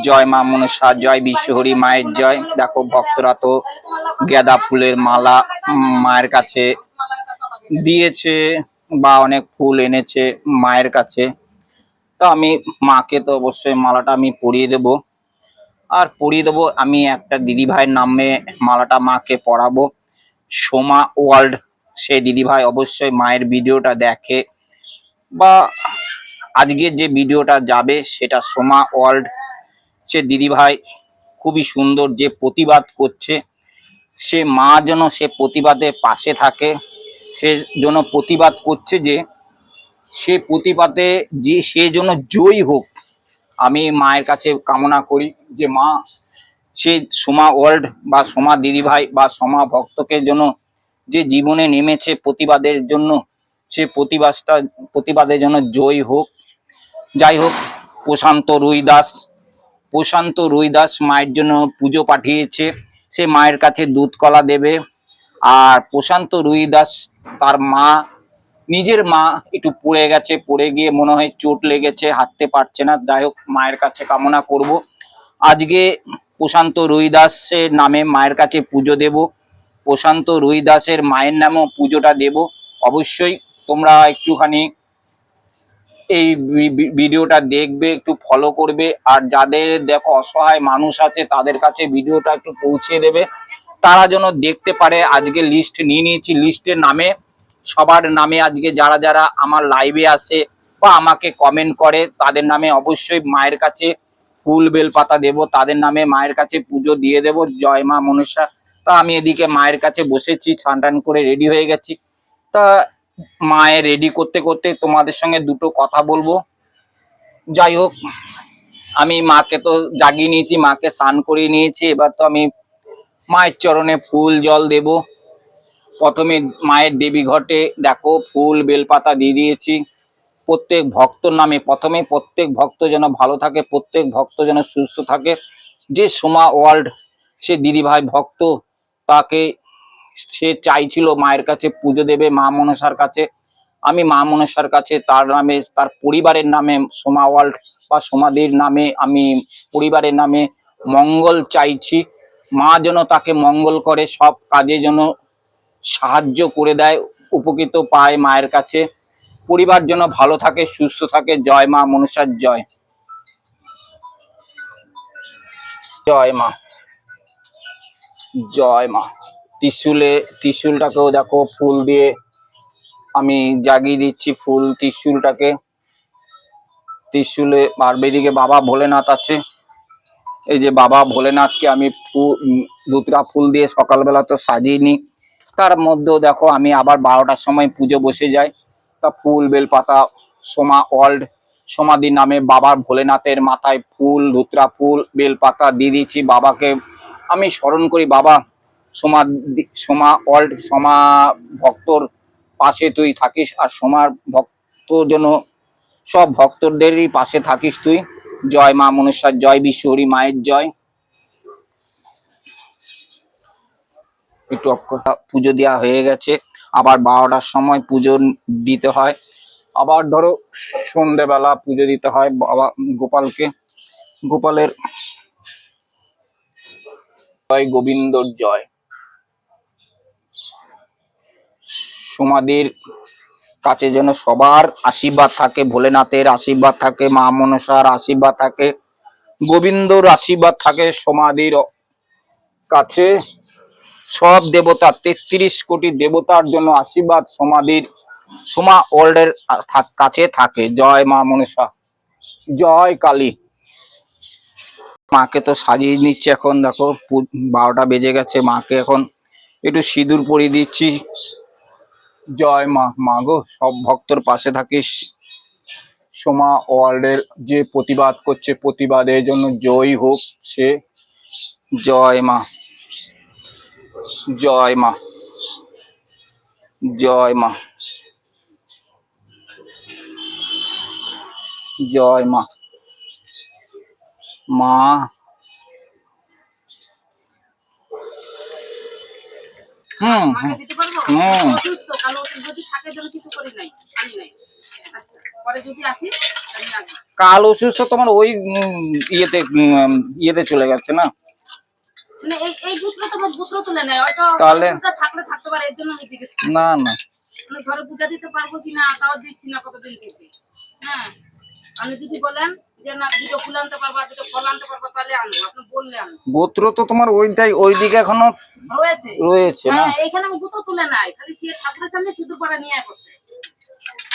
জয় মা মনসা, জয় বিশ্বহরি মায়ের জয়। দেখো ভক্তরা তো গাঁদা ফুলের মালা মায়ের কাছে দিয়েছে বা অনেক ফুল এনেছে মায়ের কাছে। তো আমি মাকে তো অবশ্যই মালাটা আমি পরিয়ে দেব। আর পরিয়ে দেবো আমি একটা দিদি ভাইয়ের নামে মালাটা মাকে পরাবো, সোমা ওয়ার্ল্ড। সে দিদি ভাই অবশ্যই মায়ের ভিডিওটা দেখে, বা আজকের যে ভিডিওটা যাবে সেটা সোমা ওয়ার্ল্ড। সে দিদি ভাই খুবই সুন্দর যে প্রতিবাদ করছে, সে মা যেন সে প্রতিবাদের পাশে থাকে, সে যেন প্রতিবাদ করছে যে সে প্রতিবাদে যে সে যেন জয়ী হোক। আমি মায়ের কাছে কামনা করি যে মা সে সোমা ওয়ার্ল্ড বা সোমা দিদিভাই বা সোমা ভক্তকে জন্য যে জীবনে নেমেছে প্রতিবাদের জন্য, সে প্রতিবাদের জন্য জয়ী হোক। যাই হোক, প্রশান্ত রুই দাস মায়ের জন্য পুজো পাঠিয়েছে, সে মায়ের কাছে দুধ কলা দেবে। আর প্রশান্ত রুই দাস তার মা, নিজের মা একটু পড়ে গেছে, পড়ে গিয়ে মনে হয় চোট লেগেছে, হাঁটতে পারছে না। যাই হোক, মায়ের কাছে কামনা করব আজকে প্রশান্ত রুই দাসের নামে মায়ের কাছে পুজো দেব, প্রশান্ত রুই দাসের মায়ের নামেও পুজোটা দেব। অবশ্যই তোমরা একটুখানি এই ভিডিওটা দেখবে, একটু ফলো করবে, আর যাদের দেখো অসহায় মানুষ আছে তাদের কাছে ভিডিওটা একটু পৌঁছে দেবে, তারা যেন দেখতে পারে। আজকে লিস্ট নিয়ে নিয়েছি, লিস্টের নামে সবার নামে আজকে যারা যারা আমার লাইভে আসে বা আমাকে কমেন্ট করে তাদের নামে অবশ্যই মায়ের কাছে ফুল বেল পাতা দেবো, তাদের নামে মায়ের কাছে পুজো দিয়ে দেবো। জয় মা মনসা। তা আমি এদিকে মায়ের কাছে বসেছি, স্নান টান করে রেডি হয়ে গেছি। তা মায়ের রেডি করতে করতে তোমাদের সঙ্গে দুটো কথা বলবো। যাই হোক, আমি মাকে তো জাগিয়ে নিয়েছি, মাকে স্নান করিয়ে নিয়েছি, এবার তো আমি মায়ের চরণে ফুল জল দেব। প্রথমে মায়ের দেবী ঘটে দেখো ফুল বেলপাতা দিয়ে দিয়েছি। প্রত্যেক ভক্তর নামে প্রথমে প্রত্যেক ভক্ত যেন ভালো থাকে, প্রত্যেক ভক্ত যেন সুস্থ থাকে। যে সোমা ওয়ার্ল্ড সে দিদিভাই ভক্ত, তাকে সে চাইছিল মায়ের কাছে পুজো দেবে মা মনসার কাছে। আমি মা মনসার কাছে তার নামে, তার পরিবারের নামে, সোমা ওয়ার্ল্ড বা সোমাদির নামে আমি পরিবারের নামে মঙ্গল চাইছি। মা যেন তাকে মঙ্গল করে, সব কাজে যেন সাহায্য করে দেয়, উপকৃত পায় মায়ের কাছে। পরিবার যেন ভালো থাকে, সুস্থ থাকে। জয় মা মনসার জয়। জয় মা, জয় মা। ত্রিশূলটাকেও দেখো ফুল দিয়ে আমি জাগিয়ে দিচ্ছি, ফুল ত্রিশূলটাকে। ত্রিশূলে আর বেদিকে বাবা ভোলেনাথ আছে, এই যে বাবা ভোলেনাথকে আমি দুতরা ফুল দিয়ে সকালবেলা তো সাজিয়ে নিই। তার মধ্যেও দেখো আমি আবার 12টার সময় পুজো বসে যাই। তা ফুল বেলপাতা সোমা ওয়ার্ল্ড সমাধির নামে বাবার ভোলেনাথের মাথায় ফুল ধুতরা ফুল বেলপাতা দিয়ে দিয়েছি। বাবাকে আমি স্মরণ করি, বাবা সোমা ওয়ার্ল্ড সোমা ভক্তর পাশে তুই থাকিস, আর সোমার ভক্ত যেন সব ভক্তদেরই পাশে থাকিস তুই। জয় মা মনসার জয়, বিশ্বহরি মায়ের জয়। একটু পুজো দেওয়া হয়ে গেছে, আবার 12টার সময় পুজো দিতে হয়, আবার ধরো সন্ধ্যেবেলা পুজো দিতে হয় বাবা গোপালকে। গোপালের জয়, গোবিন্দর জয়। সমাধির কাছে যেন সবার আশীর্বাদ থাকে, ভোলেনাথের আশীর্বাদ থাকে, মা মনসার আশীর্বাদ থাকে, গোবিন্দর আশীর্বাদ থাকে সমাধির কাছে। সব দেবতা 33 কোটি দেবতার জন্য আশীর্বাদ সমাধির সোমা ওয়ার্ল্ডের কাছে থাকে। জয় মা মনসা, জয় কালী। মাকে তো সাজিয়ে নিচ্ছে, এখন দেখো 12টা বেজে গেছে, মাকে এখন একটু সিঁদুর পরিয়ে দিচ্ছি। জয় মা, মা গো সব ভক্তর পাশে থাকিস। সোমা ওয়ার্ল্ডের যে প্রতিবাদ করছে, প্রতিবাদের জন্য জয়ী হোক সে। জয় মা, জয় মা, জয় মা, জয় মা। মা হুম হুম হুম। আচ্ছা, পরে যদি আসি আমি আসবো। কাল অসুস্থ তোমার ওই ইয়েতে চলে গেছে না, মানে এই গুত্র তোমার গুত্র তুলে নেয় হয়তো, তাহলে থাকলে থাকতে পারে, এর জন্য আমি জিজ্ঞেস করছি। না না মানে ঘরে বুঝা দিতে পারবো কিনা তাও দিচ্ছি না কতদিন থেকে। হ্যাঁ, আপনি যদি বলেন যে না দুটো ফুল আনতে পারবা, দুটো ফল আনতে পারবা, তাহলে আনবো, আপনি বললে আনবো। গোত্র তো তোমার ওইটাই ওইদিকে এখনো রয়েছে রয়েছে না, হ্যাঁ, এইখানে আমি গুত্র তুলে নাই, খালি সে ঠাকুরের সামনে শুধু পাড়া নিয়ে করছে,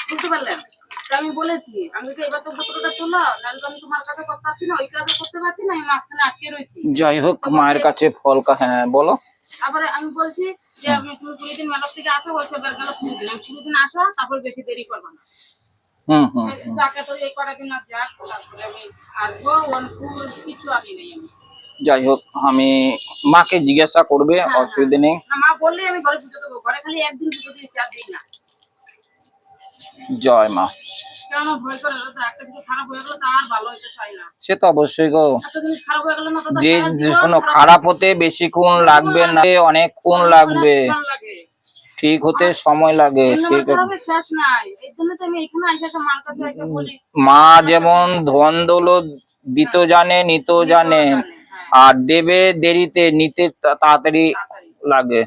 বুঝতে পারলেন? তো আমি বলেছি আমি তো এবার তো গুত্রটা তোলো, নাহলে তো আমি তোমার কাছে করতে পারছি না, ওই কাজও করতে পারছি না, আমি মাঝখানে আটকে রয়েছি। যাই হোক মায়ের কাছে ফল হ্যাঁ বলো। তারপরে আমি বলছি যে আমি তুমি 20 দিন মেলার থেকে আসো, বলছে এবার গেল 20 দিন, আমি 20 দিন আসো, তারপর বেশি দেরি করবো না। যাকে তো এই কটা দিন আর যাক, তারপরে আমি আসবো, ফুল কিছু আনি নেই আমি। যাই হোক আমি মাকে জিজ্ঞাসা করবে, অসুবিধা নেই। না, মা বললেই আমি ঘরে পুজো দেবো, ঘরে খালি একদিন পুজো দিই, 4 দিন না। জয় মা। কেন ভয় করে? একটা কিছু খারাপ হয়ে গেলে তো আর ভালো হইতে চাই না। সে তো অবশ্যই গো, একটা জিনিস খারাপ হয়ে গেলে না তো যে কোনো খারাপ হতে বেশিক্ষণ লাগবে না, অনেকক্ষণ লাগবে, ঠিক হতে সময় লাগে। ঠিক আছে, শেষ নাই, এই জন্য তো আমি এখানে আইসা মার কাছে এসে বলি মা যেমন ধন দৌলত দিতে জানে, নিতে জানে, আর দেবে দেরিতে, নিতে তাড়াতাড়ি লাগে।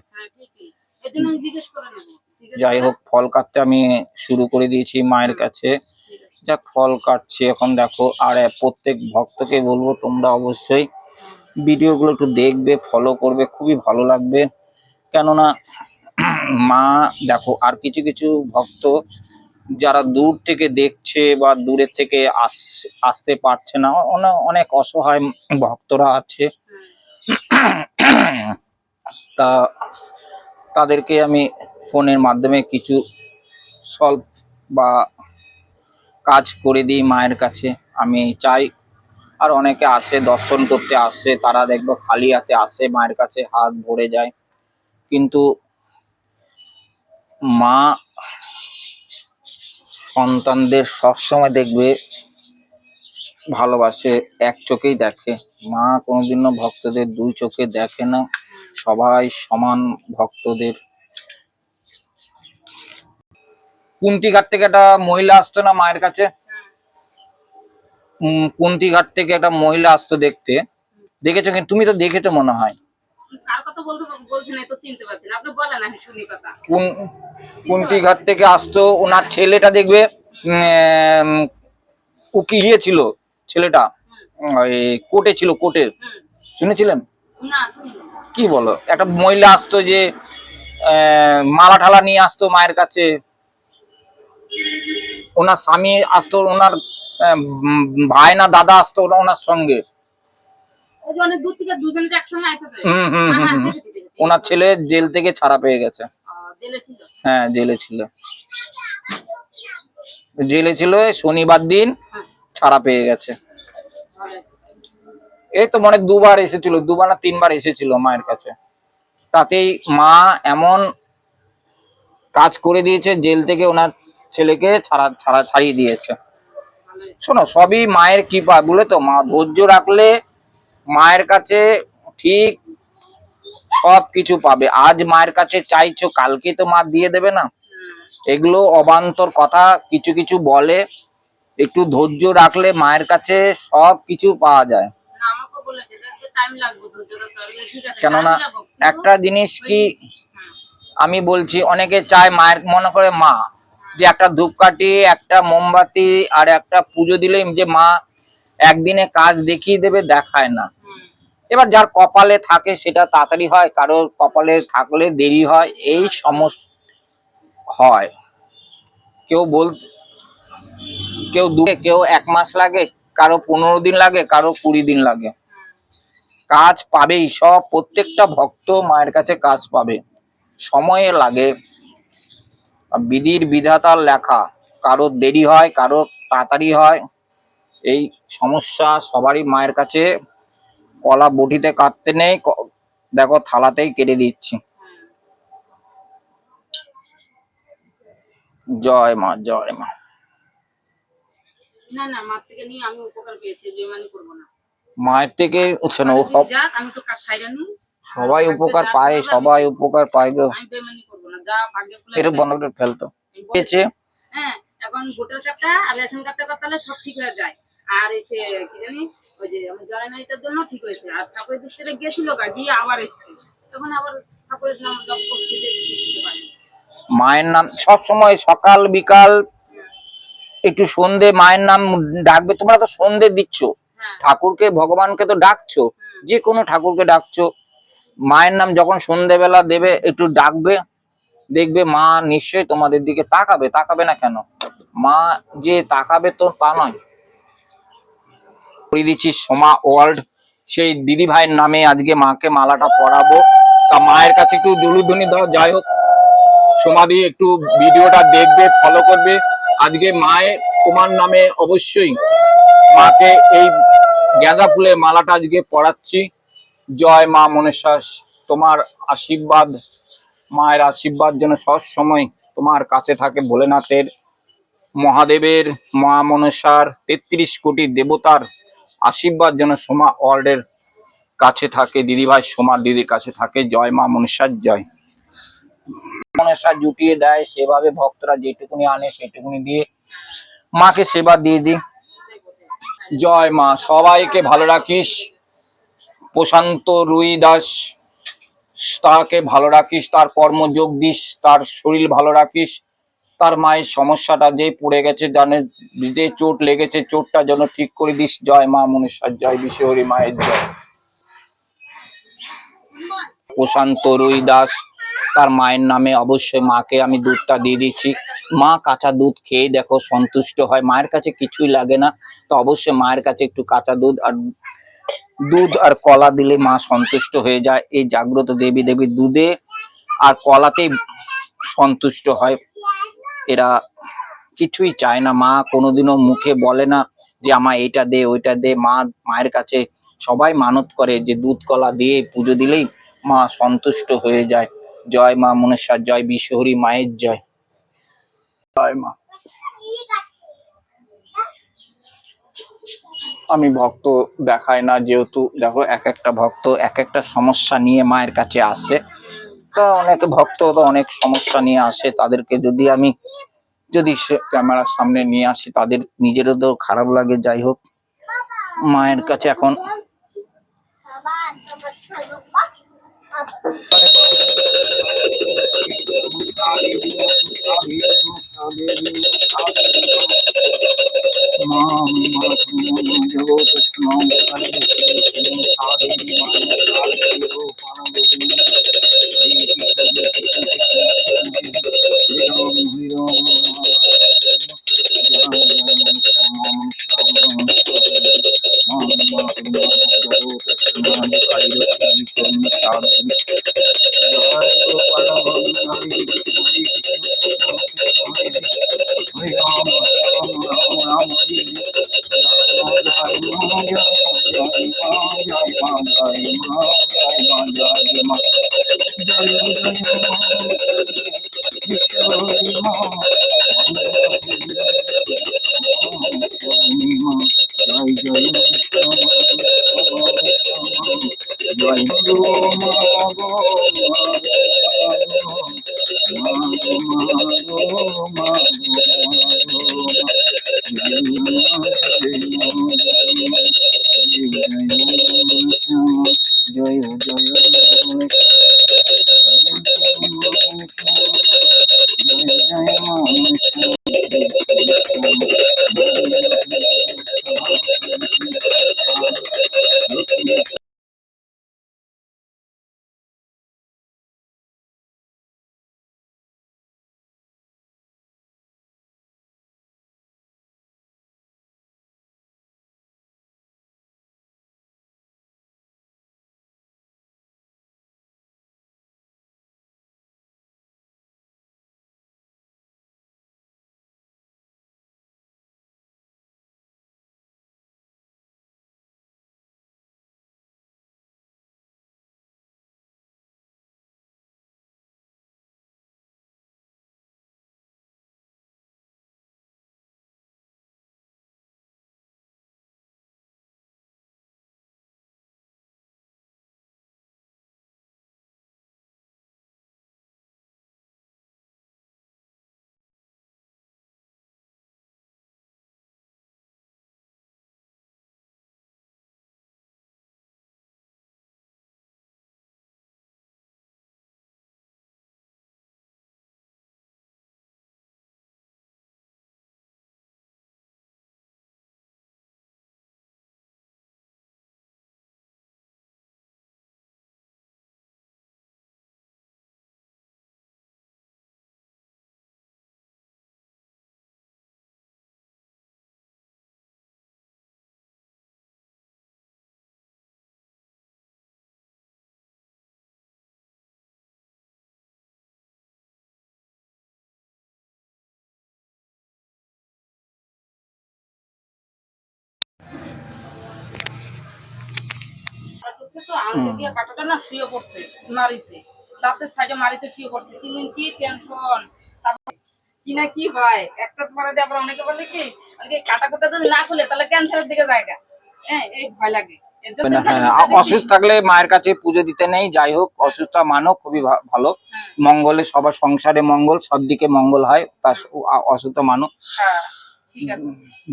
যাই হোক ফল কাটতে আমি শুরু করে দিয়েছি মায়ের কাছে, যাক ফল কাটছি এখন দেখো। আর প্রত্যেক ভক্তকে বলবো তোমরা অবশ্যই ভিডিওগুলো একটু দেখবে, ফলো করবে, খুবই ভালো লাগবে। কেননা মা দেখো, আর কিছু কিছু ভক্ত যারা দূর থেকে দেখছে বা দূরের থেকে আসতে পারছে না, অনেক অসহায় ভক্তরা আছে, তা তাদেরকে আমি ফোনের মাধ্যমে কিছু সলভ বা কাজ করে দিই মায়ের কাছে। আমি চাই আর অনেকে আসে দর্শন করতে আসে, তারা দেখবো খালি হাতে আসে, মায়ের কাছে হাত ভরে যায়, কিন্তু মা সন্তানদের সবসময় দেখবে ভালোবাসে, এক চোখেই দেখে। মা কোনোদিনও ভক্তদের দুই চোখে দেখে না, সবাই সমান ভক্তদের। কুন্তিঘাট থেকে একটা মহিলা আসতো না মায়ের কাছে, কুন্তিঘাট থেকে একটা মহিলা আসতো দেখতে, দেখেছো? কিন্তু তুমি তো দেখেছো মনে হয়। কার কথা বলছেন এত চিনতে পারছি না, আপনি বলেন আমি শুনি কথা। কুন্তিঘাট থেকে আসতো, ওনার ছেলেটা দেখবে উকিল ছিল ছেলেটা, ওই কোর্টে ছিল, কোর্টে শুনেছিলেন? কি বলো, একটা মহিলা আসতো যে মালা ঠালা নিয়ে আসতো মায়ের কাছে, ওনার স্বামী আসতো, ওনার ভাই না দাদা আসতো ওনার সঙ্গে, ওনার ছেলে জেল থেকে ছাড়া পেয়ে গেছে। হ্যাঁ জেলে ছিল, জেলে ছিল, শনিবার দিন ছাড়া পেয়ে গেছে। এই তো মনে দুবার এসেছিল, দুবার না তিনবার এসেছিল মায়ের কাছে, তাতেই মা এমন কাজ করে দিয়েছে, জেল থেকে ওনার ছেলেকে ছাড়িয়ে দিয়েছে। শোনো সবই মায়ের কৃপা, বলে তো মা ধৈর্য রাখলে মায়ের কাছে ঠিক সব কিছু পাবে। আজ মায়ের কাছে চাইছো, কালকে তো মা দিয়ে দেবে না, এগুলো অবান্তর কথা। কিছু কিছু বলে, একটু ধৈর্য রাখলে মায়ের কাছে সব কিছু পাওয়া যায়। কেননা একটা জিনিস কি আমি বলছি, অনেকে চায় মায়ের, মনে করে মা যে একটা ধূপকাঠি, একটা মোমবাতি আর একটা পুজো দিলে যে মা একদিনে কাজ দেখিয়ে দেবে, দেখায় না। এবার যার কপালে থাকে সেটা তাড়াতাড়ি হয়, কারোর কপালে থাকলে দেরি হয়, এই সমস্যা হয়। কেউ কেউ 1 মাস লাগে, কারো 15 দিন লাগে, কারো 20 দিন লাগে, কাজ পাবেই সব। প্রত্যেকটা ভক্ত মায়ের কাছে কাজ পাবে, সময়ে লাগে, বিধির বিধাতার লেখা, কারো দেরি হয়, কারো তাড়াতাড়ি হয়, এই সমস্যা সবারই মায়ের কাছে। কলা বটিতে কাটতে নেই, দেখো থালাতেই কেটে দিচ্ছি। জয় মা, জয় মা। না না, মার থেকে নিয়ে আমি উপকার পেয়েছি, বেমানি করব না। মায়ের থেকে আমি তো কাজ ছাইরা নি, সবাই উপকার পায়, সবাই উপকার পায় গো। আমি বেমানি করব না, যা ভাগ্যে ফুলে এটা বন্ধ করে ফেলতো। হ্যাঁ, এখন ভোটার কার্ডটা আর রেশন কার্ডটা করতে হলে সব ঠিক হয়ে যায়। আর এসে কি জানি ওই যে আমার জরানাইটার জন্য ঠিক হয়েছে, আর ঠাকুরের দৃষ্টিতে গেছিল গিয়ে আবার এসছে, তখন আবার ঠাকুরের নাম জপ করছি, দেখছি কিছু পারি। মায়ের নাম সব সময় সকাল বিকাল একটু সন্ধে মায়ের নাম ডাকবে। তোমরা তো সন্ধে দিচ্ছ, হ্যাঁ। ঠাকুরকে ভগবানকে তো ডাকছো, হুম। যে কোনো ঠাকুরকে ডাকছো, মায়ের নাম যখন সন্ধেবেলা দেবে একটু ডাকবে, দেখবে মা নিশ্চয়ই তোমাদের দিকে তাকাবে, তাকাবে না কেন? মা যে তাকাবে তো তা নয়। করে দিচ্ছি সোমা ওয়ার্ল্ড, সেই দিদি ভাইয়ের নামে আজকে মাকে মালাটা পরাবো। তা মায়ের কাছে একটু দুলুধ্বনি দাও। যাই হোক, সোমাদি একটু ভিডিওটা দেখবে, ফলো করবে। আজকে মায়ের তোমার নামে অবশ্যই মাকে এই গাঁদা ফুলের মালাটা আজকে পরাচ্ছি। জয় মা মনসা, তোমার আশীর্বাদ, মায়ের আশীর্বাদ যেন সব সময় তোমার কাছে থাকে। ভোলেনাথের, মহাদেবের, মা মনসার, 33 কোটি দেবতার আশীর্বাদ যেন সোমা ওয়ার্ল্ডের কাছে থাকে, দিদিভাই সোমার দিদির কাছে থাকে। জয় মা মনসার জয়। মনসা জুটিয়ে দেয়, সেভাবে ভক্তরা যেটুকুনি আনে সেটুকুনি দিয়ে মাকে সেবা দিয়ে দিই। জয় মা, সবাইকে ভালো রাখিস। প্রশান্ত রুই দাস, তাকে ভালো রাখিস, তার কর্মযোগ দিস, তার শরীর ভালো রাখিস। তার মায়ের সমস্যাটা যে পড়ে গেছে, জানে যে চোট লেগেছে, চোটটা যেন ঠিক করে দিস। জয় মা মনসার জয়, বিশ্বহরি মায়ের জয়। প্রশান্ত রুই দাস, তার মায়ের নামে অবশ্যই মাকে আমি দুধটা দিয়ে দিচ্ছি। মা কাঁচা দুধ খেয়ে দেখো সন্তুষ্ট হয়, মায়ের কাছে কিছুই লাগে না। তো অবশ্যই মায়ের কাছে একটু কাঁচা দুধ আর কলা দিলে মা সন্তুষ্ট হয়ে যায়। এই জাগ্রত দেবী দেবী দুধে আর কলাতেই সন্তুষ্ট হয়। এরা কিছুই চায় না, মা কোনোদিনও মুখে বলে না যে আমার এটা দে ওইটা দে। মায়ের কাছে সবাই মানত করে যে দুধ কলা দিয়ে পুজো দিলেই মা সন্তুষ্ট হয়ে যায়। জয় মা মনসার জয়, বিশ্বহরি মায়ের জয়। জয় মা। আমি ভক্ত দেখাই না, যেহেতু দেখো এক একটা ভক্ত এক একটা সমস্যা নিয়ে মায়ের কাছে আসে। তো অনেক ভক্ত তো অনেক সমস্যা নিয়ে আসে, তাদেরকে যদি সে ক্যামেরার সামনে নিয়ে আসি তাদের নিজেরও তো খারাপ লাগে। যাই হোক, মায়ের কাছে এখন জয় তো আঙুলে দিয়ে কাটাটা না শুয়ে পড়ছে মারিতে, দাঁতের সাইডে মারিতে শুয়ে পড়ছে। 3 দিন কি টেনশন, তারপর কি না কি হয় একটা পরে দিয়ে আবার অনেকে বলে কি কাটা কুটা যদি না খুলে তাহলে ক্যান্সারের দিকে জায়গা। হ্যাঁ, এই ভয় লাগে। এর জন্য হ্যাঁ, অসুস্থ থাকলে মায়ের কাছে পুজো দিতে নেই। যাই হোক, অসুস্থ মানো খুবই ভালো। হ্যাঁ, মঙ্গলে সবার সংসারে মঙ্গল, সব দিকে মঙ্গল হয়, তার অসুস্থ মানো। হ্যাঁ, ঠিক আছে।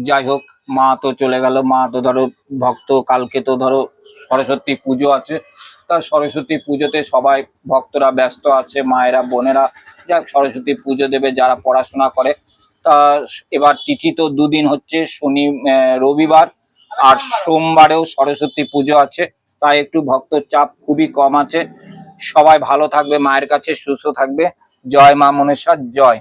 যাই হোক, মা তো চলে গেল। মা তো ধরো ভক্ত, কালকে তো ধরো সরস্বতী পুজো আছে। তা সরস্বতী পুজোতে সবাই ভক্তরা ব্যস্ত আছে, মায়েরা বোনেরা যাক সরস্বতী পুজো দেবে যারা পড়াশোনা করে। তা এবার তিথি তো দুদিন হচ্ছে, রবিবার আর সোমবারেও সরস্বতী পুজো আছে। তাই একটু ভক্তর চাপ খুবই কম আছে। সবাই ভালো থাকবে, মায়ের কাছে সুস্থ থাকবে। জয় মা মনসা, জয়।